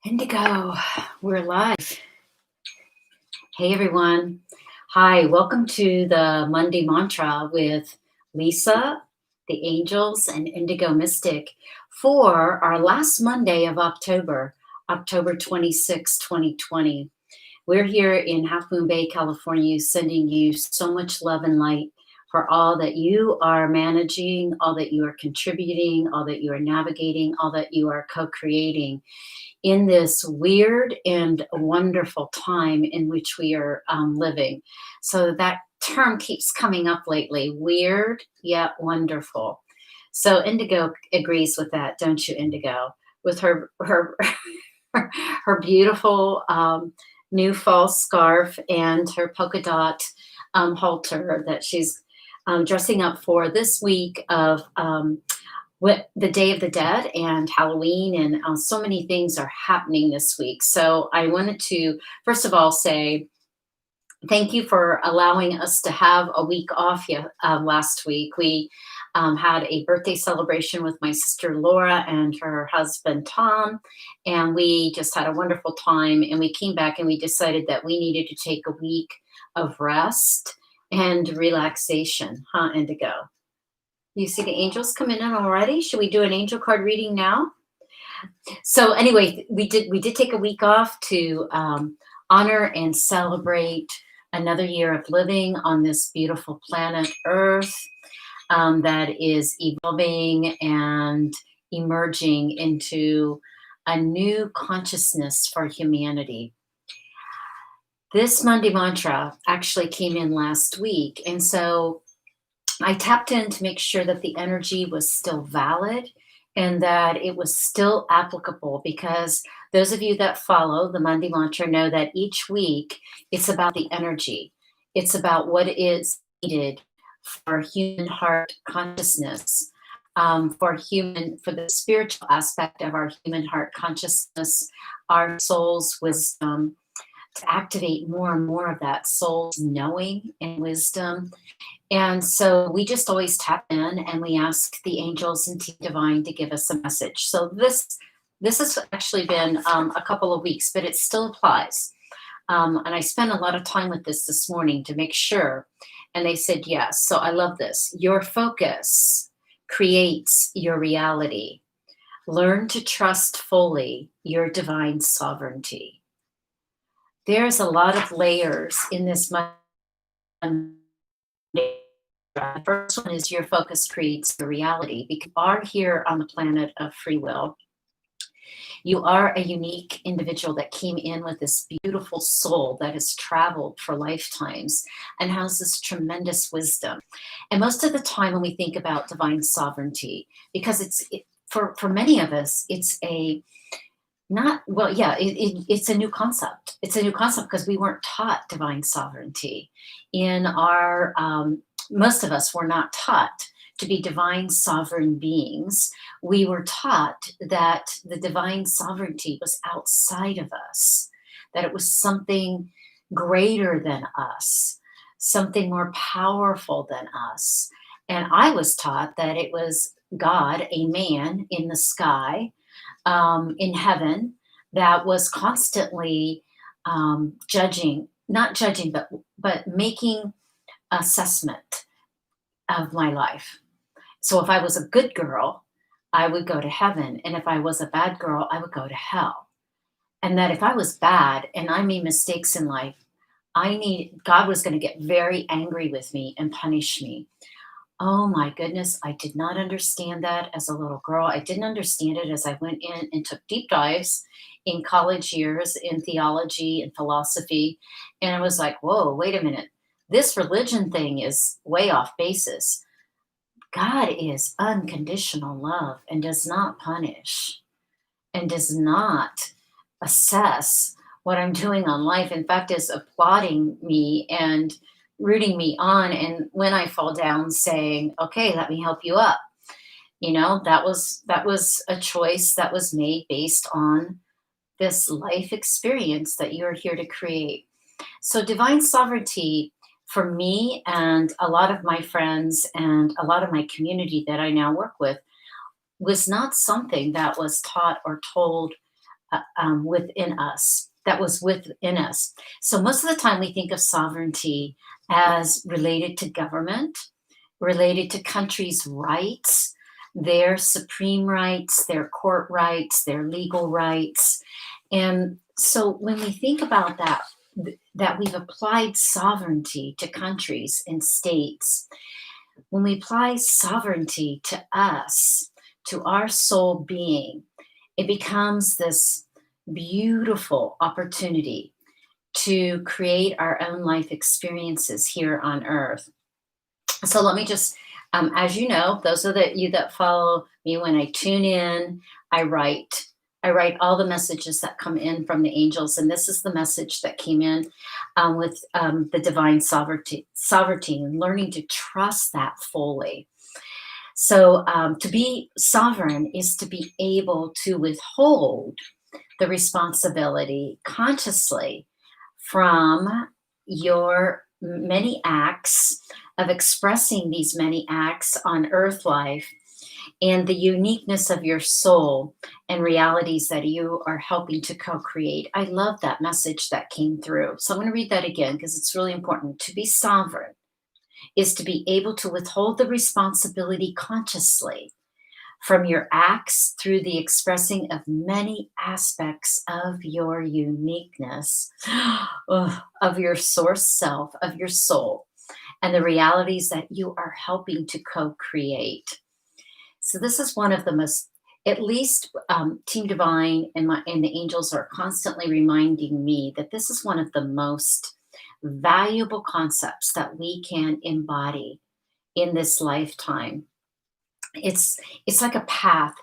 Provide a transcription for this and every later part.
Indigo, we're live. Hey everyone. Hi, welcome to the Monday Mantra with Lisa, the Angels, and Indigo Mystic for our last Monday of October, October 26, 2020. We're here in Half Moon Bay, California, sending you so much love and light for all that you are managing, all that you are contributing, all that you are navigating, all that you are co creating in this weird and wonderful time in which we are living. So that term keeps coming up lately, weird yet wonderful. So Indigo agrees with that, don't you, Indigo? With her her beautiful new fall scarf and her polka dot halter that she's dressing up for this week of the Day of the Dead and Halloween, and so many things are happening this week. So I wanted to, first of all, say thank you for allowing us to have a week off last week. We had a birthday celebration with my sister Laura and her husband Tom, and we just had a wonderful time. And we came back and we decided that we needed to take a week of rest and relaxation, huh, Indigo? You see the angels coming in already? Should we do an angel card reading now? So anyway, we did take a week off to honor and celebrate another year of living on this beautiful planet Earth that is evolving and emerging into a new consciousness for humanity. This Monday mantra actually came in last week, and so I tapped in to make sure that the energy was still valid and that it was still applicable, because those of you that follow the Monday Mantra know that each week it's about the energy. It's about what is needed for human heart consciousness, for the spiritual aspect of our human heart consciousness, our soul's wisdom, to activate more and more of that soul's knowing and wisdom. And so we just always tap in and we ask the angels and Team Divine to give us a message. So this has actually been a couple of weeks, but it still applies. And I spent a lot of time with this morning to make sure. And they said yes. So I love this. Your focus creates your reality. Learn to trust fully your divine sovereignty. There's a lot of layers in this. The first one is your focus creates the reality, because you are here on the planet of free will. You are a unique individual that came in with this beautiful soul that has traveled for lifetimes and has this tremendous wisdom. And most of the time when we think about divine sovereignty, because for many of us, it's a not well, yeah, it's a new concept. It's a new concept because we weren't taught divine sovereignty in our most of us were not taught to be divine sovereign beings. We were taught that the divine sovereignty was outside of us, that it was something greater than us, something more powerful than us. And I was taught that it was God, a man in the sky, in heaven, that was constantly not judging, but making assessment of my life. So if I was a good girl, I would go to heaven. And if I was a bad girl, I would go to hell. And that if I was bad and I made mistakes in life, God was going to get very angry with me and punish me. Oh my goodness, I did not understand that as a little girl. I didn't understand it as I went in and took deep dives in college years in theology and philosophy. And I was like, whoa, wait a minute. This religion thing is way off basis. God is unconditional love and does not punish and does not assess what I'm doing on life. In fact, is applauding me and rooting me on. And when I fall down, saying, okay, let me help you up. That was a choice that was made based on this life experience that you're here to create. So divine sovereignty, for me and a lot of my friends and a lot of my community that I now work with, was not something that was taught or told within us, that was within us. So most of the time we think of sovereignty as related to government, related to countries' rights, their supreme rights, their court rights, their legal rights. And so when we think about that, that we've applied sovereignty to countries and states, when we apply sovereignty to us, to our soul being, it becomes this beautiful opportunity to create our own life experiences here on earth. So let me just, as you know, those of you that follow me, when I tune in, I write. I write all the messages that come in from the angels, and this is the message that came in with the divine sovereignty, and learning to trust that fully. So to be sovereign is to be able to withhold the responsibility consciously from your many acts of expressing these many acts on earth life, and the uniqueness of your soul and realities that you are helping to co-create. I love that message that came through. So I'm going to read that again because it's really important. To be sovereign is to be able to withhold the responsibility consciously from your acts through the expressing of many aspects of your uniqueness, of your source self, of your soul, and the realities that you are helping to co-create. So this is one of the most, at least Team Divine and the angels are constantly reminding me that this is one of the most valuable concepts that we can embody in this lifetime. It's like a path.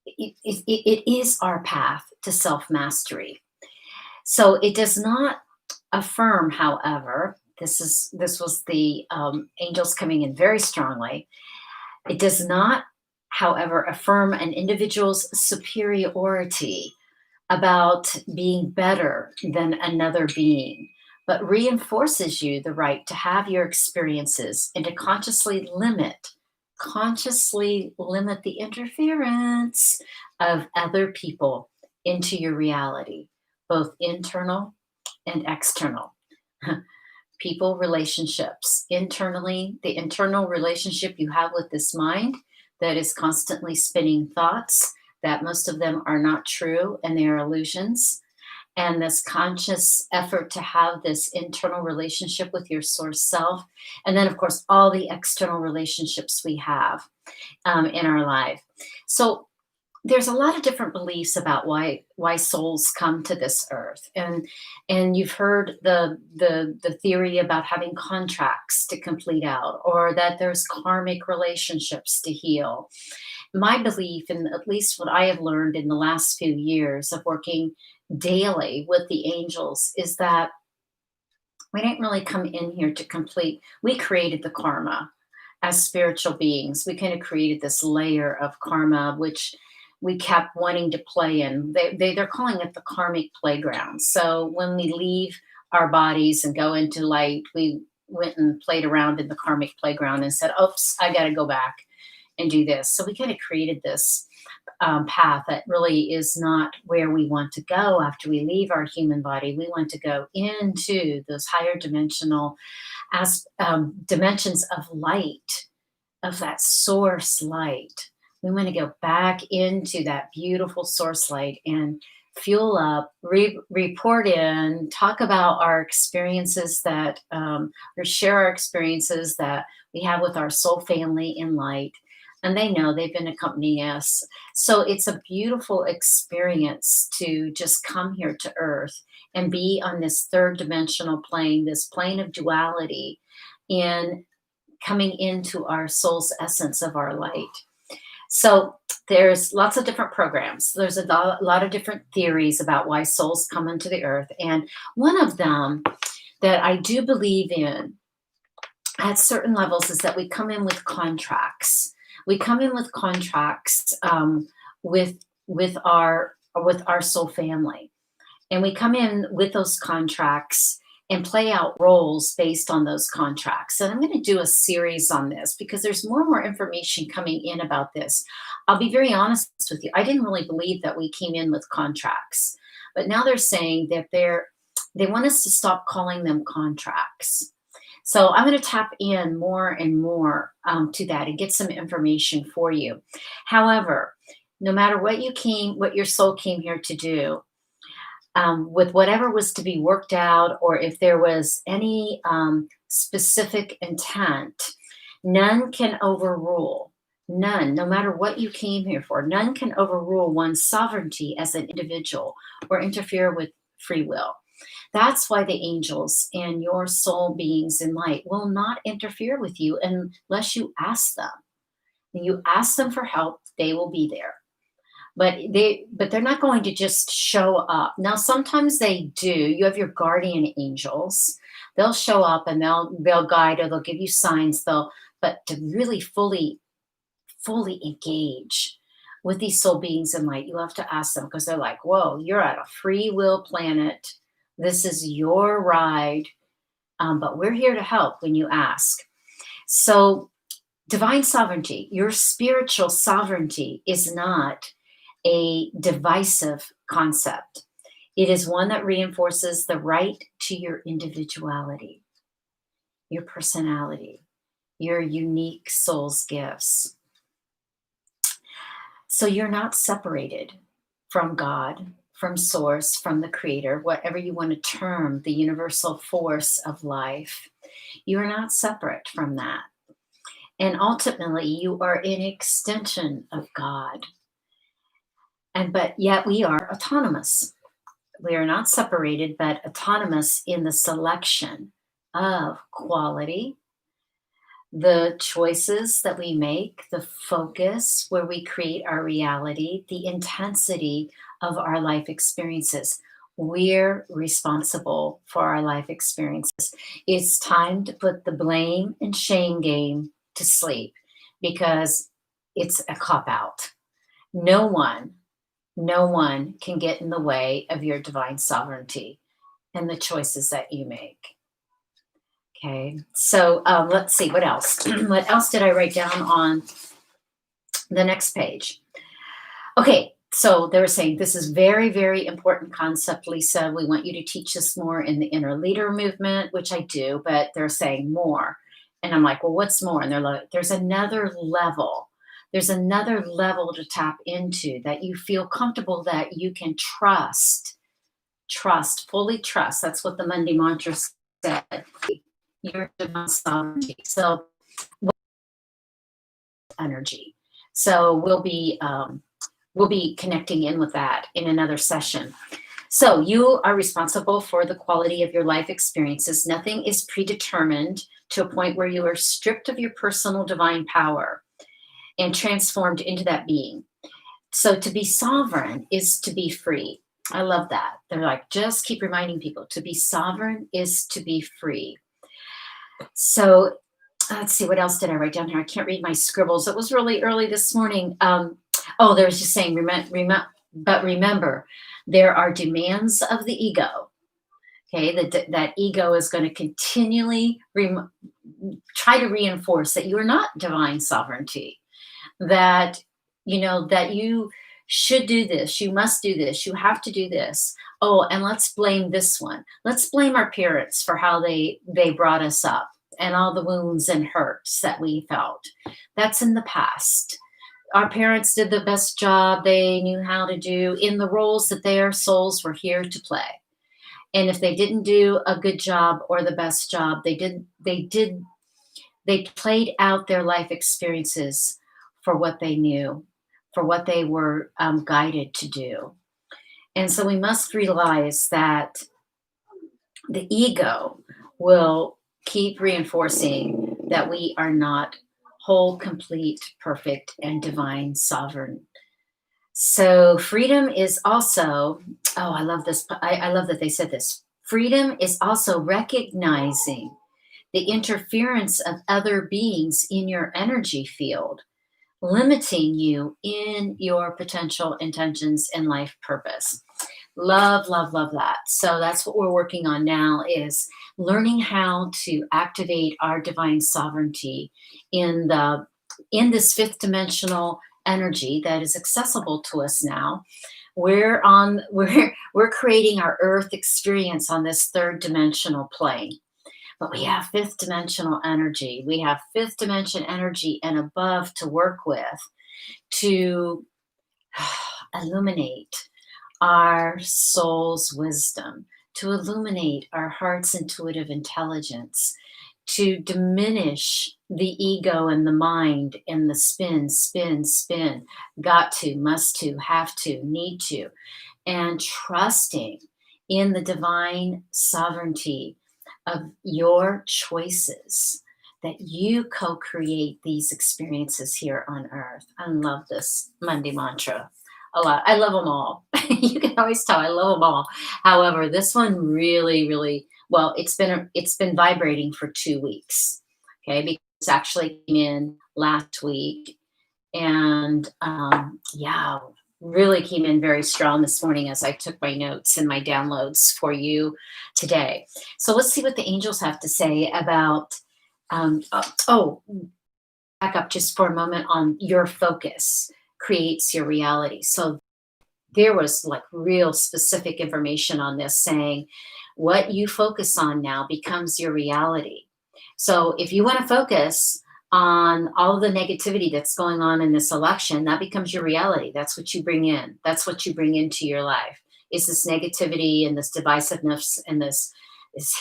It is our path to self-mastery. So it does not affirm, however, this was the angels coming in very strongly. It does not, however, affirm an individual's superiority about being better than another being, but reinforces you the right to have your experiences and to consciously limit the interference of other people into your reality, both internal and external. People, relationships. Internally, the internal relationship you have with this mind that is constantly spinning thoughts, that most of them are not true and they are illusions. And this conscious effort to have this internal relationship with your source self. And then, of course, all the external relationships we have in our life. So there's a lot of different beliefs about why souls come to this earth, and you've heard the theory about having contracts to complete out, or that there's karmic relationships to heal. My belief, and at least what I have learned in the last few years of working daily with the angels, is that we didn't really come in here to complete. We created the karma as spiritual beings. We kind of created this layer of karma, which we kept wanting to play in. They're calling it the karmic playground. So when we leave our bodies and go into light, we went and played around in the karmic playground and said, oops, I got to go back and do this. So we kind of created this path that really is not where we want to go after we leave our human body. We want to go into those higher dimensional dimensions of light, of that source light. We want to go back into that beautiful source light and fuel up, report in, talk about our experiences that, or share our experiences that we have with our soul family in light. And they know they've been accompanying us. So it's a beautiful experience to just come here to earth and be on this third dimensional plane, this plane of duality, in coming into our soul's essence of our light. So there's lots of different programs. There's a lot of different theories about why souls come into the earth. And one of them that I do believe in at certain levels is that we come in with contracts. We come in with contracts with our soul family. And we come in with those contracts and play out roles based on those contracts. And I'm going to do a series on this because there's more and more information coming in about this. I'll be very honest with you. I didn't really believe that we came in with contracts. But now they're saying that they want us to stop calling them contracts. So I'm going to tap in more and more to that and get some information for you. However, no matter what your soul came here to do, with whatever was to be worked out, or if there was any specific intent, none can overrule. None, no matter what you came here for, none can overrule one's sovereignty as an individual or interfere with free will. That's why the angels and your soul beings in light will not interfere with you unless you ask them. When you ask them for help, they will be there. But they're not going to just show up. Now, sometimes they do. You have your guardian angels. They'll show up and they'll guide, or they'll give you signs. But to really fully engage with these soul beings in light, you have to ask them, because they're like, whoa, you're at a free will planet. This is your ride. But we're here to help when you ask. So divine sovereignty, your spiritual sovereignty, is not a divisive concept. It is one that reinforces the right to your individuality, your personality, your unique soul's gifts. So you're not separated from God, from source, from the creator, whatever you want to term the universal force of life. You are not separate from that. And ultimately, you are an extension of God. But yet we are autonomous. We are not separated, but autonomous in the selection of quality, the choices that we make, the focus where we create our reality, the intensity of our life experiences. We're responsible for our life experiences. It's time to put the blame and shame game to sleep, because it's a cop-out. No one can get in the way of your divine sovereignty and the choices that you make. Okay, so let's see, what else? What else did I write down on the next page? Okay, so they were saying this is very, very important concept, Lisa. We want you to teach us more in the inner leader movement, which I do, but they're saying more. And I'm like, well, what's more? And they're like, there's another level. There's another level to tap into that you feel comfortable, that you can fully trust. That's what the Monday mantra said. Your divine sovereignty. So energy. So we'll be connecting in with that in another session. So you are responsible for the quality of your life experiences. Nothing is predetermined to a point where you are stripped of your personal divine power and transformed into that being. So to be sovereign is to be free. I love that. They're like, just keep reminding people, to be sovereign is to be free. So let's see, what else did I write down here? I can't read my scribbles. It was really early this morning. There was just saying, but remember, there are demands of the ego. Okay, that ego is going to continually try to reinforce that you are not divine sovereignty, that you should do this, you must do this, you have to do this. Oh, and let's blame this one. Let's blame our parents for how they brought us up and all the wounds and hurts that we felt. That's in the past. Our parents did the best job they knew how to do in the roles that their souls were here to play. And if they didn't do a good job or the best job, they played out their life experiences for what they knew, for what they were guided to do. And so we must realize that the ego will keep reinforcing that we are not whole, complete, perfect, and divine sovereign. So freedom is also, I love this. I love that they said this. Freedom is also recognizing the interference of other beings in your energy field, limiting you in your potential intentions and life purpose. Love, love, love that. So that's what we're working on now, is learning how to activate our divine sovereignty in this fifth dimensional energy that is accessible to us now. We're creating our earth experience on this third dimensional plane. But we have fifth dimensional energy. We have fifth dimension energy and above to work with to illuminate our soul's wisdom, to illuminate our heart's intuitive intelligence, to diminish the ego and the mind and the spin, spin, spin, got to, must to, have to, need to, and trusting in the divine sovereignty of your choices that you co-create these experiences here on earth. I love this Monday mantra a lot. I love them all. You can always tell I love them all. However, this one really, really well. It's been vibrating for 2 weeks. Okay, because it's actually came in last week, and yeah, really came in very strong this morning as I took my notes and my downloads for you today. So let's see what the angels have to say about. Oh, back up just for a moment on your focus creates your reality. So there was like real specific information on this saying what you focus on now becomes your reality. So if you want to focus on all of the negativity that's going on in this election, that becomes your reality. That's what you bring in. That's what you bring into your life is this negativity and this divisiveness and this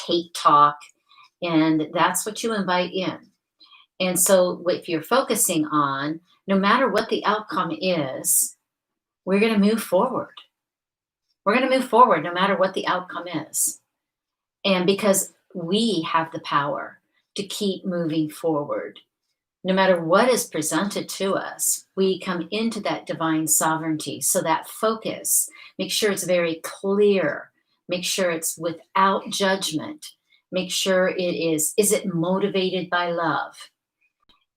hate talk. And that's what you invite in. And so if you're focusing on, no matter what the outcome is, we're going to move forward. We're going to move forward no matter what the outcome is. And because we have the power to keep moving forward, no matter what is presented to us, we come into that divine sovereignty. So that focus, make sure it's very clear, make sure it's without judgment, make sure is it motivated by love?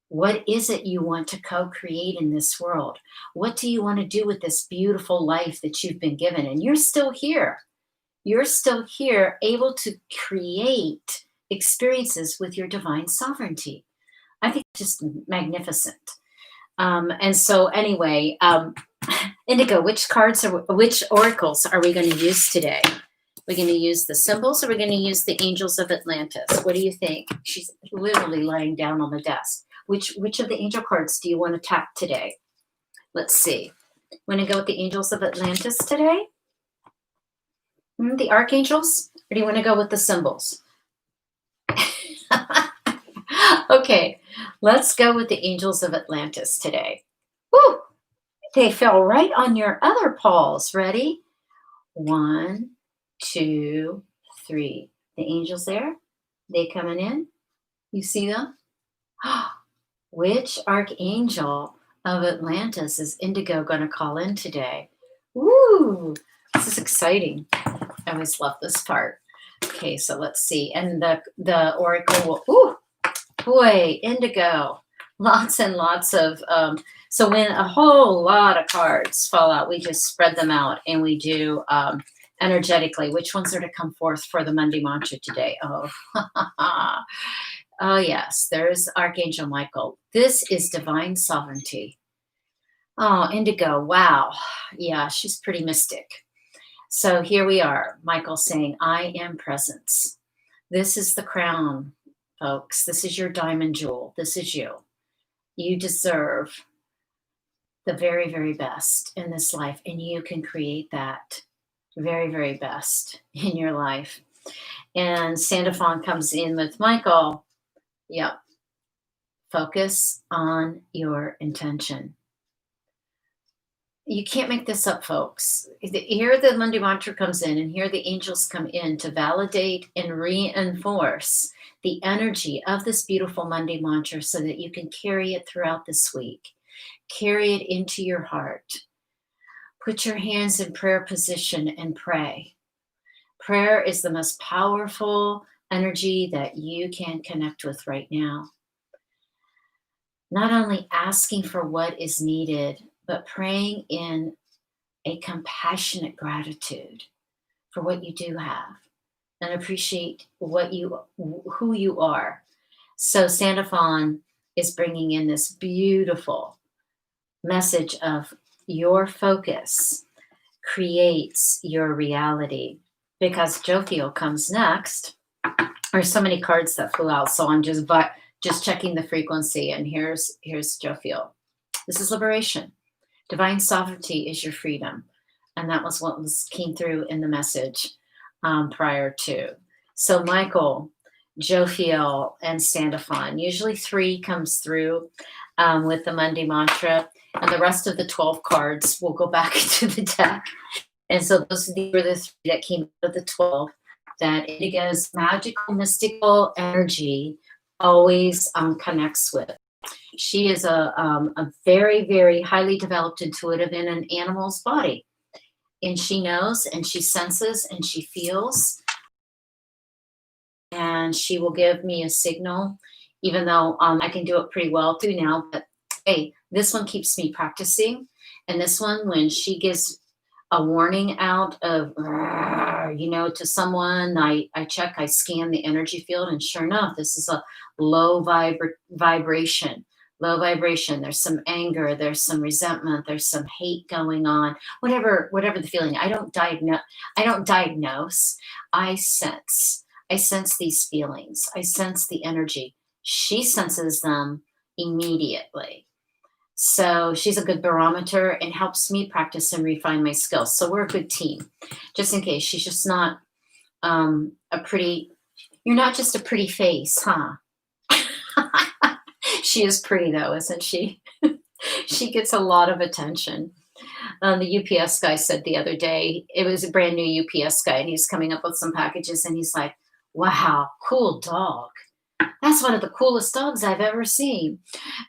What is it you want to co-create in this world? What do you want to do with this beautiful life that you've been given? And you're still here. You're still here, able to create experiences with your divine sovereignty. I think it's just magnificent. And so anyway, Indigo, which oracles are we going to use today? We're going to use the symbols, or we're going to use the angels of Atlantis? What do you think? She's literally lying down on the desk. Which of the angel cards do you want to tap today? Let's see. Want to go with the angels of Atlantis today? The archangels? Or do you want to go with the symbols? Okay, let's go with the angels of Atlantis today. Woo! They fell right on your other paws. Ready? 1, 2, 3. The angels there? They coming in? You see them? Which archangel of Atlantis is Indigo going to call in today? Woo! This is exciting. I always love this part. Okay, so let's see. And the oracle will, ooh, boy, Indigo. Lots and lots of, so when a whole lot of cards fall out, we just spread them out and we do energetically. Which ones are to come forth for the Monday mantra today? Oh, oh yes, there's Archangel Michael. This is divine sovereignty. Oh, Indigo, wow. Yeah, she's pretty mystic. So here we are, Michael saying, I am presence. This is the crown, folks. This is your diamond jewel. This is you. You deserve the very, very best in this life, and you can create that very, very best in your life. And Sandalphon comes in with Michael. Yep. Focus on your intention. You can't make this up, folks. Here the Monday mantra comes in, and here the angels come in to validate and reinforce the energy of this beautiful Monday mantra so that you can carry it throughout this week. Carry it into your heart. Put your hands in prayer position and pray. Prayer is the most powerful energy that you can connect with right now. Not only asking for what is needed, but praying in a compassionate gratitude for what you do have and appreciate who you are. So Sandalphon is bringing in this beautiful message of your focus creates your reality. Because Jophiel comes next. There's so many cards that flew out, so I'm just checking the frequency. And here's Jophiel. This is liberation. Divine sovereignty is your freedom, and that was what came through in the message prior to. So Michael, Jophiel, and Standophon. Usually 3 comes through with the Monday mantra, and the rest of the 12 cards will go back into the deck. And so those were the 3 that came out of the 12 that Indigo's magical, mystical energy always connects with. She is a very, very highly developed intuitive in an animal's body. And she knows and she senses and she feels. And she will give me a signal, even though I can do it pretty well too now. But hey, this one keeps me practicing. And this one, when she gives a warning out of, to someone, I check, I scan the energy field, and sure enough, this is a low vibration. Low vibration. There's some anger, there's some resentment, there's some hate going on, whatever the feeling. I don't diagnose. I sense these feelings. I sense the energy. She senses them immediately. So she's a good barometer and helps me practice and refine my skills. So we're a good team. Just in case, she's just not you're not just a pretty face, huh? She is pretty though, isn't she? She gets a lot of attention. The UPS guy said the other day, it was a brand new UPS guy, and he's coming up with some packages, and he's like, wow, cool dog. That's one of the coolest dogs I've ever seen.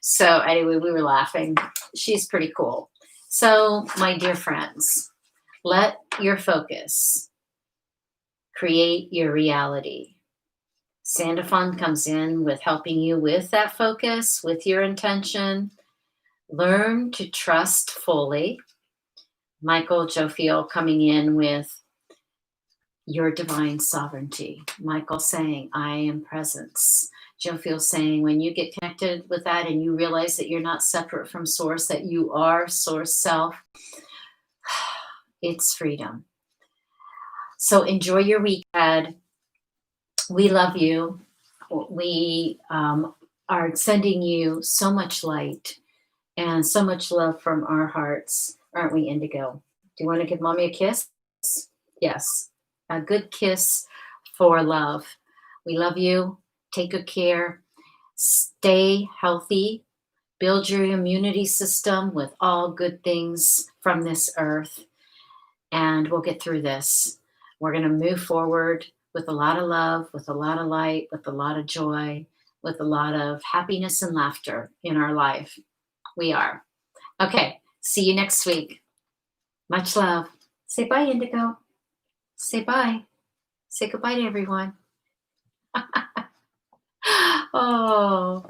So anyway, we were laughing. She's pretty cool. So my dear friends, let your focus create your reality. Sandophon comes in with helping you with that focus, with your intention. Learn to trust fully. Michael Jophiel coming in with your divine sovereignty. Michael saying, I am presence. Jophiel saying, when you get connected with that and you realize that you're not separate from source, that you are source self, it's freedom. So enjoy your weekend. We love you. We are sending you so much light and so much love from our hearts. Aren't we, Indigo? Do you want to give mommy a kiss? Yes. A good kiss for love. We love you. Take good care. Stay healthy. Build your immunity system with all good things from this earth. And we'll get through this. We're going to move forward with a lot of love, with a lot of light, with a lot of joy, with a lot of happiness and laughter in our life. We are. Okay. See you next week. Much love. Say bye, Indigo. Say bye. Say goodbye to everyone. Oh.